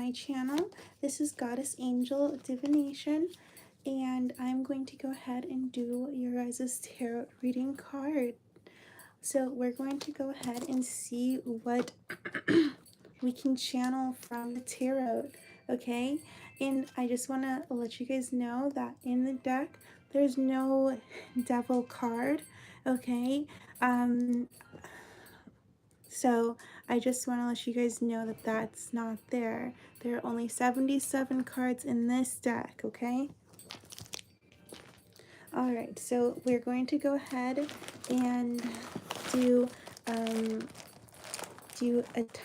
my channel. This is Goddess Angel Divination, and I'm going to go ahead and do your guys' tarot reading card. So we're going to go ahead and see what we can channel from the tarot, okay? And I just want to let you guys know that in the deck, there's no devil card, okay? So I just want to let you guys know that that's not there. There are only 77 cards in this deck, okay? All right, so we're going to go ahead and do a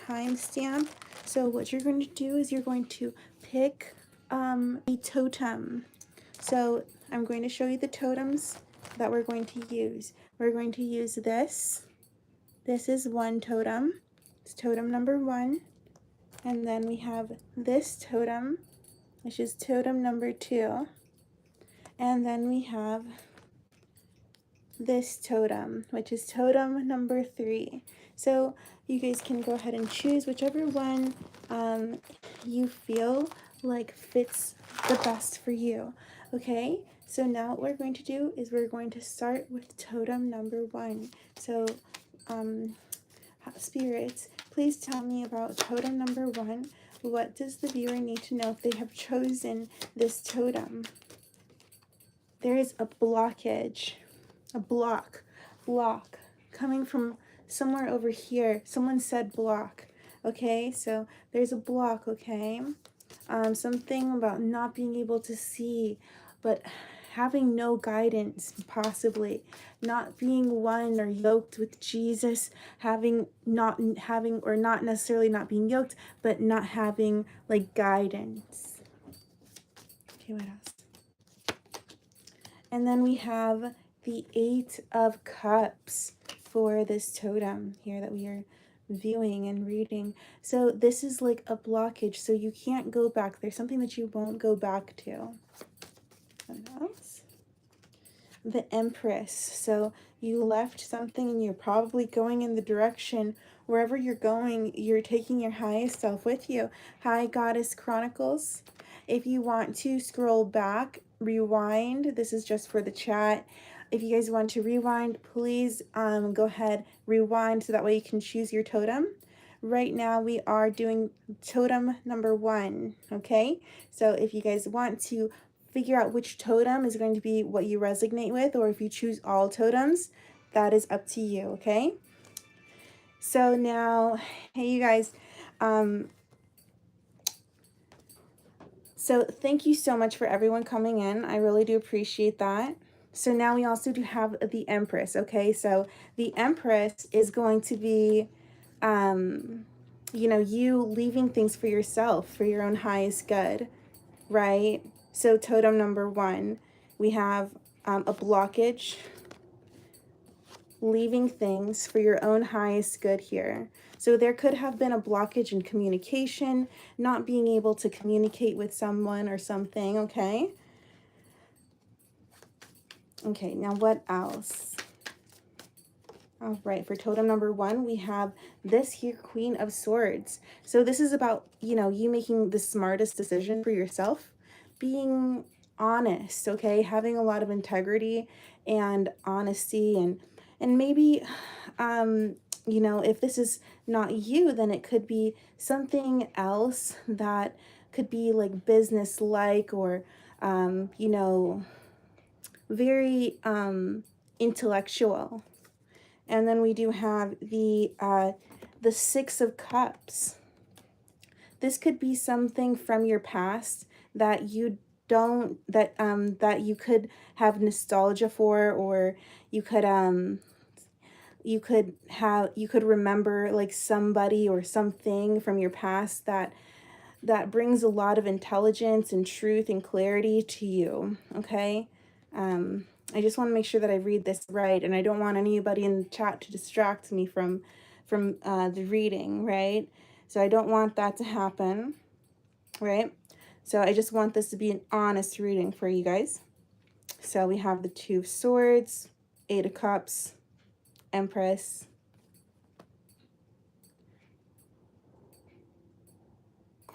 timestamp. So what you're going to do is you're going to pick a totem. So I'm going to show you the totems that we're going to use. We're going to use this. This is one totem. It's totem number 1. And then we have this totem, which is totem number 2. And then we have this totem, which is totem number 3. So you guys can go ahead and choose whichever one you feel like fits the best for you. Okay, so now what we're going to do is we're going to start with totem number 1. So spirits, please tell me about totem number 1. What does the viewer need to know if they have chosen this totem? There is a blockage, a block coming from somewhere over here. Someone said block, okay? So there's a block, okay? Something about not being able to see, but having no guidance, possibly not being one or yoked with Jesus, not necessarily not being yoked, but not having like guidance. Okay, what else? And then we have the 8 of Cups for this totem here that we are viewing and reading. So this is like a blockage, so you can't go back. There's something that you won't go back to. What else? The Empress. So you left something and you're probably going in the direction, wherever you're going, you're taking your highest self with you. Hi, Goddess Chronicles. If you want to scroll back, rewind. This is just for the chat. If you guys want to rewind, please go ahead, rewind, so that way you can choose your totem. Right now we are doing totem number 1, okay? So if you guys want to figure out which totem is going to be what you resonate with, or if you choose all totems, that is up to you, okay? So now, hey you guys, so thank you so much for everyone coming in. I really do appreciate that. So now we also do have the Empress, okay? So the Empress is going to be, you know, you leaving things for yourself, for your own highest good, right? So totem number 1, we have a blockage, leaving things for your own highest good here. So there could have been a blockage in communication, not being able to communicate with someone or something, okay? Okay, now what else? All right, for totem number 1, we have this here, Queen of Swords. So this is about, you know, you making the smartest decision for yourself, being honest, okay? Having a lot of integrity and honesty, and maybe, you know, if this is not you, then it could be something else that could be like business-like, or, you know, very intellectual. And then we do have the 6 of Cups. This could be something from your past that you don't, that you could have nostalgia for, or you could remember like somebody or something from your past that brings a lot of intelligence and truth and clarity to you, okay? I just want to make sure that I read this right, and I don't want anybody in the chat to distract me from the reading, right? So I don't want that to happen, right? So I just want this to be an honest reading for you guys. So we have the 2 of Swords, 8 of Cups, Empress,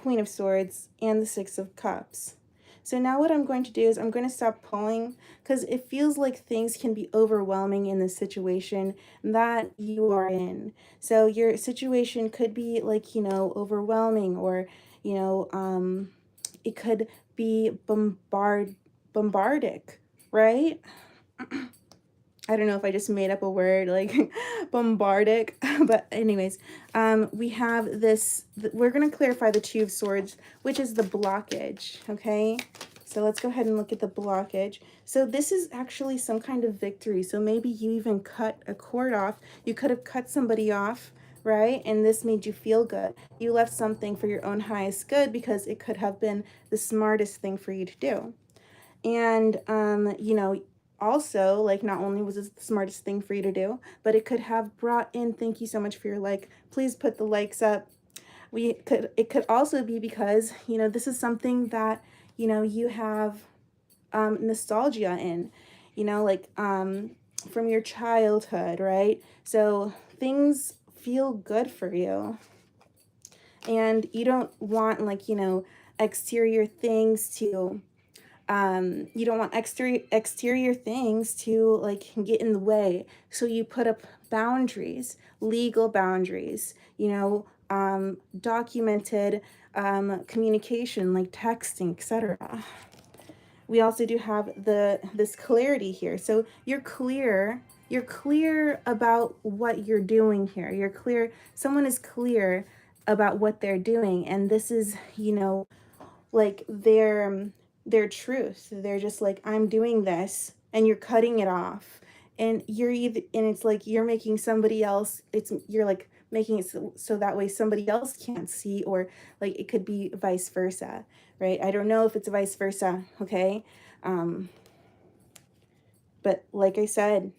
Queen of Swords, and the Six of Cups. So now what I'm going to do is I'm going to stop pulling, because it feels like things can be overwhelming in the situation that you are in. So your situation could be like, overwhelming, or, it could be bombardic, right? I don't know if I just made up a word like bombardic, but anyways, we have this, we're going to clarify the Two of Swords, which is the blockage, okay? So let's go ahead and look at the blockage. So this is actually some kind of victory. So maybe you even cut a cord off. You could have cut somebody off, right? And this made you feel good. You left something for your own highest good because it could have been the smartest thing for you to do. And, also, like, not only was this the smartest thing for you to do, but it could have brought in, thank you so much for your like, please put the likes up. It could also be because, this is something that, you have nostalgia in, from your childhood, right? So things feel good for you. And you don't want, like, exterior things to, you don't want exterior things to like get in the way. So you put up boundaries, legal boundaries, documented communication like texting, etc. We also do have this clarity here. So you're clear about what you're doing here. You're clear, someone is clear about what they're doing, and this is, like their truth. They're just like, I'm doing this, and you're cutting it off, and it's like you're making somebody else, you're like making it so that way somebody else can't see, or like it could be vice versa, right? I don't know if it's vice versa, okay? But like I said,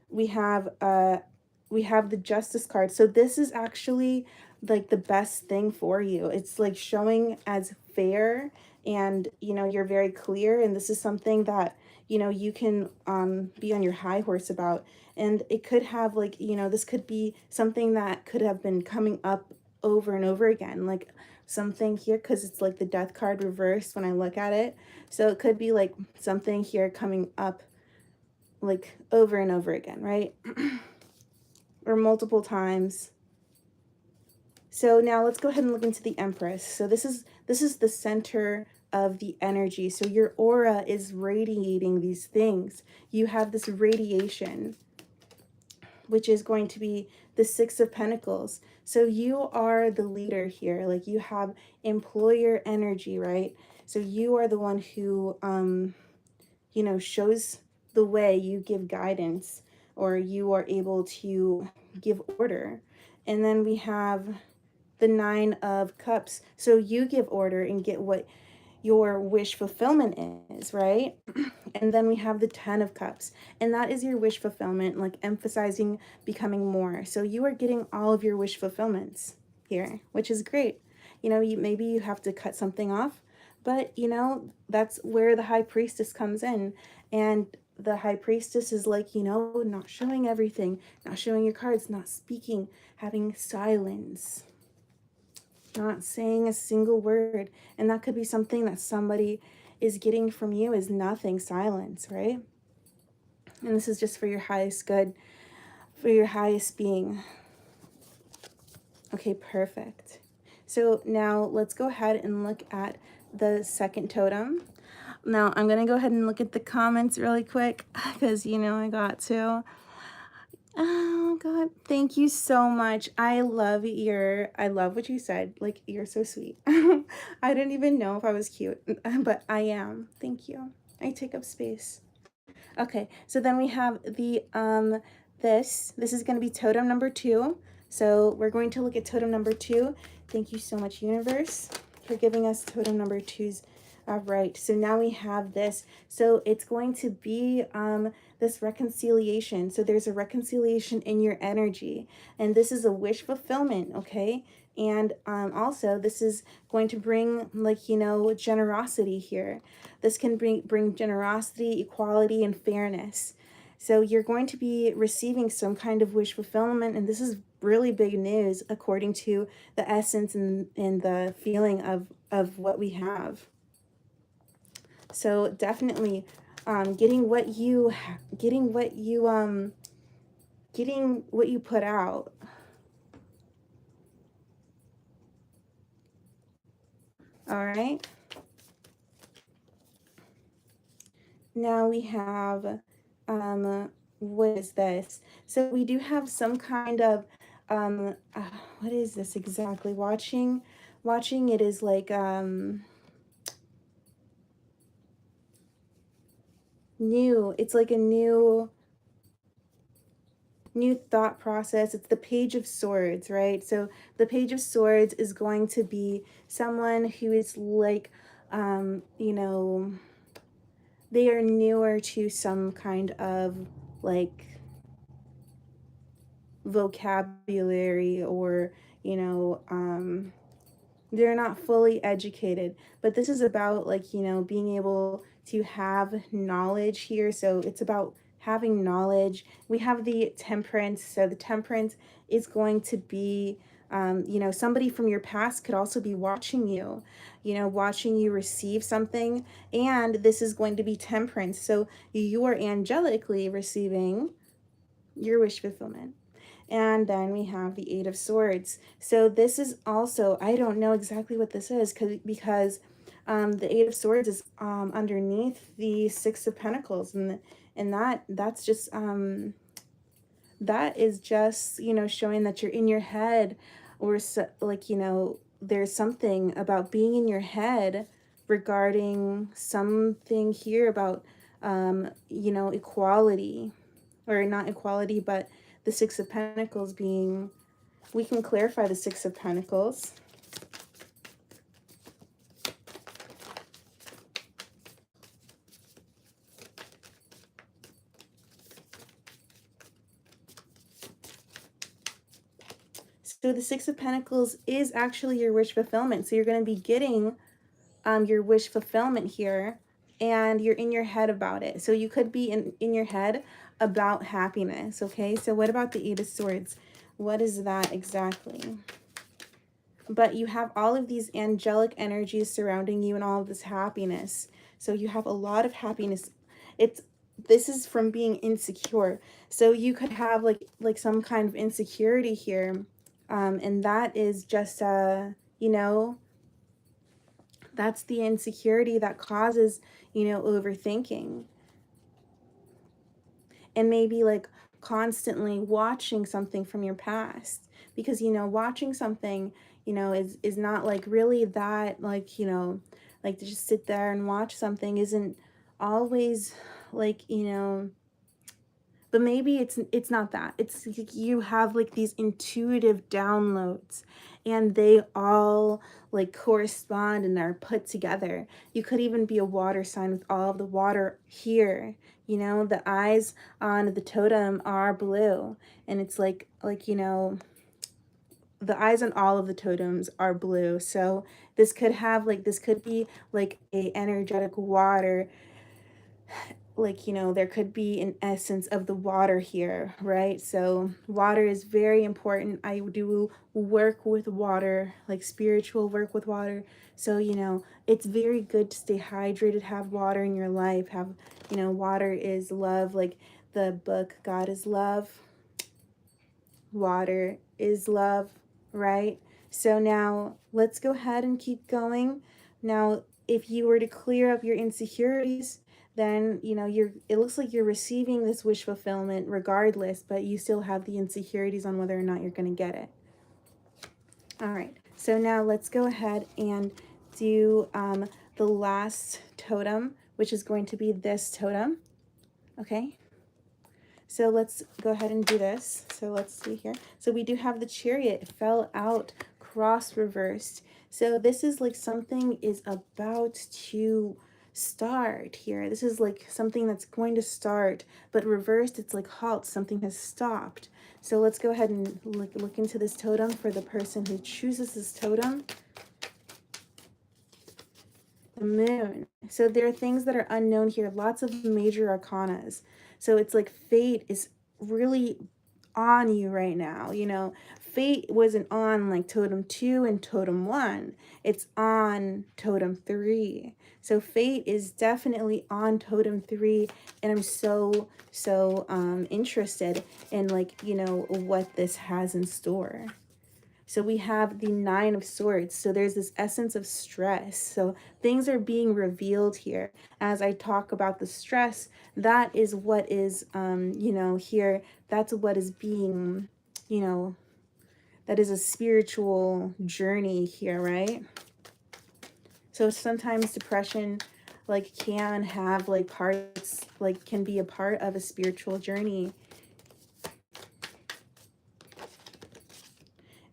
we have the Justice card. So this is actually like the best thing for you. It's like showing as fair, and you're very clear, and this is something that you can be on your high horse about. And it could have, like, this could be something that could have been coming up over and over again, like something here, because it's like the Death card reversed when I look at it. So it could be like something here coming up like over and over again, right? Or multiple times. So now let's go ahead and look into the Empress. So this is the center of the energy. So your aura is radiating these things. You have this radiation, which is going to be the Six of Pentacles. So you are the leader here. Like, you have employer energy, right? So you are the one who shows the way. You give guidance, or you are able to give order. And then we have the Nine of Cups. So you give order and get what your wish fulfillment is, right? And then we have the Ten of Cups, and that is your wish fulfillment, like emphasizing becoming more. So you are getting all of your wish fulfillments here, which is great. Maybe you have to cut something off, but that's where the High Priestess comes in. And the High Priestess is like, not showing everything, not showing your cards, not speaking, having silence, not saying a single word. And that could be something that somebody is getting from you, is nothing, silence, right? And this is just for your highest good, for your highest being. Okay, perfect. So now let's go ahead and look at the second totem. Now I'm going to go ahead and look at the comments really quick, because I got to. Oh God, thank you so much. I love what you said. Like, you're so sweet. I didn't even know if I was cute, but I am. Thank you. I take up space. Okay, so then we have the this is going to be totem number 2. So we're going to look at totem number 2. Thank you so much, universe, for giving us totem number 2's. All right, so now we have this. So it's going to be this reconciliation. So there's a reconciliation in your energy, and this is a wish fulfillment, okay? And also this is going to bring, like, generosity here. This can bring generosity, equality, and fairness. So you're going to be receiving some kind of wish fulfillment, and this is really big news according to the essence and the feeling of what we have. So definitely getting what you put out. All right. Now we have what is this? So we do have some kind of what is this exactly? Watching it is like new. It's like a new thought process. It's the Page of Swords, right? So the Page of Swords is going to be someone who is like you know, they are newer to some kind of like vocabulary, or they're not fully educated, but this is about like being able to have knowledge here. So it's about having knowledge. We have the Temperance. So the Temperance is going to be somebody from your past could also be watching you, watching you receive something, and this is going to be Temperance. So you are angelically receiving your wish fulfillment. And then we have the Eight of Swords. So this is also, I don't know exactly what this is, because the Eight of Swords is underneath the Six of Pentacles, and that's just that is just showing that you're in your head, or so, like there's something about being in your head regarding something here about equality, or not equality, but the Six of Pentacles being, we can clarify the Six of Pentacles. So the Six of Pentacles is actually your wish fulfillment. So you're going to be getting your wish fulfillment here, and you're in your head about it. So you could be in your head about happiness, okay? So what about the Eight of Swords? What is that exactly? But you have all of these angelic energies surrounding you and all of this happiness. So you have a lot of happiness. This is from being insecure. So you could have like some kind of insecurity here. And that is just that's the insecurity that causes, overthinking. And maybe like constantly watching something from your past, because watching something is not like really that, like like to just sit there and watch something isn't always like but maybe it's not that. It's you have like these intuitive downloads, and they all like correspond and are put together. You could even be a water sign with all of the water here. The eyes on the totem are blue, and it's like the eyes on all of the totems are blue. So this could have like, this could be like a energetic water, like there could be an essence of the water here, right? So water is very important. I do work with water, like spiritual work with water. So it's very good to stay hydrated, have water in your life, have water is love, like the book God is Love. Water is love, right? So now let's go ahead and keep going. Now, if you were to clear up your insecurities, then it looks like you're receiving this wish fulfillment regardless, but you still have the insecurities on whether or not you're going to get it. All right, so now let's go ahead and do the last totem, which is going to be this totem. Okay, so let's go ahead and do this. So let's see here. So we do have the Chariot. It fell out, cross reversed. So this is like something is about to start here. This is like something that's going to start, but reversed, it's like halt. Something has stopped. So let's go ahead and look into this totem for the person who chooses this totem. the moon. So there are things that are unknown here, lots of major arcanas. So it's like fate is really on you right now. You know, fate wasn't on like totem 2 and totem 1. It's on totem 3. So fate is definitely on totem 3, and I'm so interested in, like, you know, what this has in store. So we have the Nine of Swords. So there's this essence of stress. So things are being revealed here. As I talk about the stress, that is what is, you know, here, that's what is being, you know, that is a spiritual journey here, right? So sometimes depression, like, can have, like, parts, like, can be a part of a spiritual journey.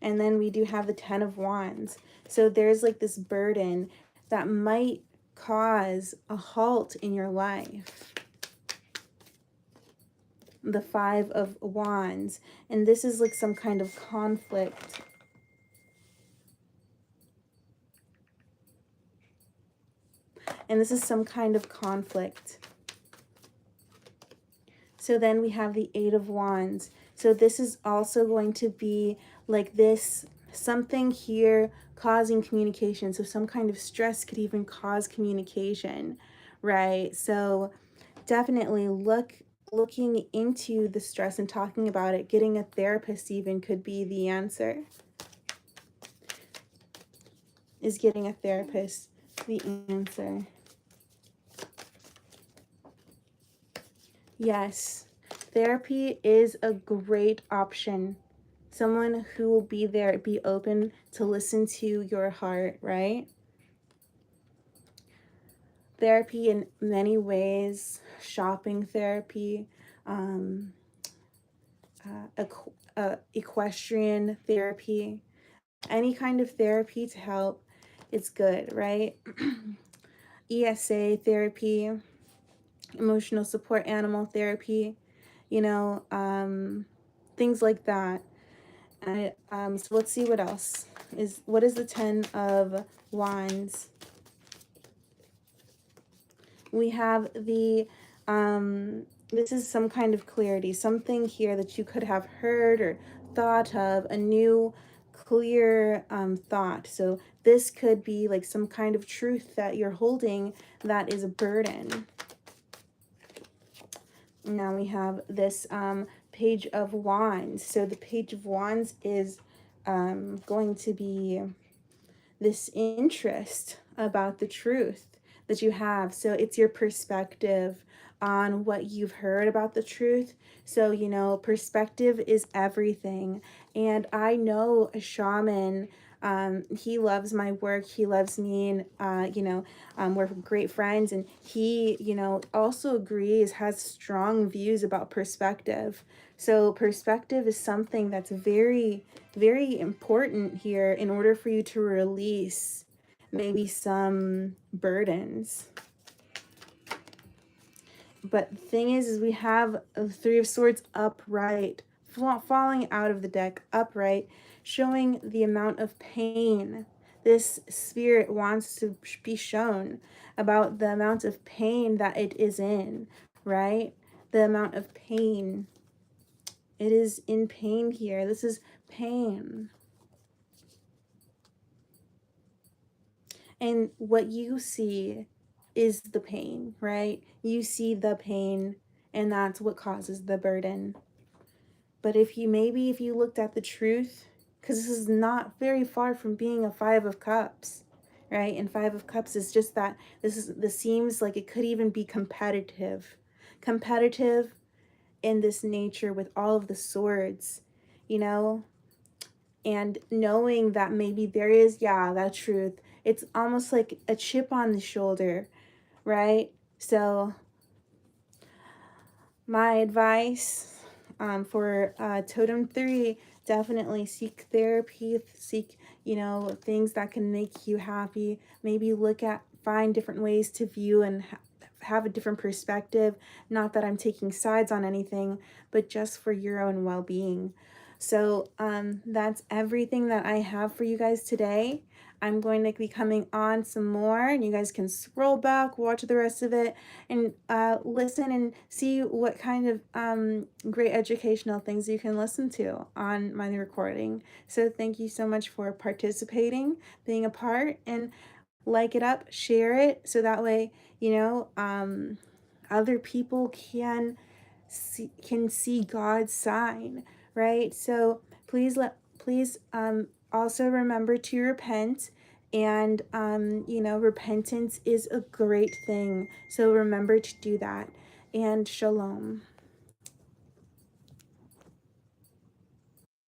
And then we do have the Ten of Wands. So there's like this burden that might cause a halt in your life. The Five of Wands. And this is like some kind of conflict. And this is some kind of conflict. So then we have the Eight of Wands. So this is also going to be like this, something here causing communication. So some kind of stress could even cause communication, right? So definitely looking into the stress and talking about it. Getting a therapist even could be the answer. Is getting a therapist the answer? Yes, therapy is a great option. Someone who will be there, be open to listen to your heart, right? Therapy in many ways, shopping therapy, equestrian therapy, any kind of therapy to help, it's good, right? ESA therapy, emotional support animal therapy, you know, things like that. So let's see what else is. What is the Ten of Wands? We have the this is some kind of clarity, something here that you could have heard or thought of, a new clear thought. So this could be like some kind of truth that you're holding that is a burden. Now we have this Page of Wands. So the Page of Wands is going to be this interest about the truth that you have. So it's your perspective on what you've heard about the truth. So, you know, perspective is everything. And I know a shaman, he loves my work, he loves me, and you know, we're great friends, and he, you know, also agrees, has strong views about perspective. So perspective is something that's very, very important here in order for you to release maybe some burdens. But the thing is we have the Three of Swords upright, falling out of the deck upright, showing the amount of pain this spirit wants to be shown, about the amount of pain that it is in, right? The amount of pain. It is in pain here. This is pain. And what you see is the pain, right? You see the pain, and that's what causes the burden. But if you looked at the truth, because this is not very far from being a Five of Cups, right? And Five of Cups is just that this seems like it could even be competitive in this nature with all of the swords, you know, and knowing that maybe there is, yeah, that truth. It's almost like a chip on the shoulder, right? So my advice for totem 3, definitely seek therapy, seek, you know, things that can make you happy. Maybe find different ways to view and have a different perspective. Not that I'm taking sides on anything, but just for your own well-being. So that's everything that I have for you guys today. I'm going to be coming on some more, and you guys can scroll back, watch the rest of it, and listen and see what kind of great educational things you can listen to on my recording. So thank you so much for participating, being a part, and like it up, share it, so that way, other people can see God's sign, right? So please also remember to repent, and repentance is a great thing. So remember to do that. And shalom.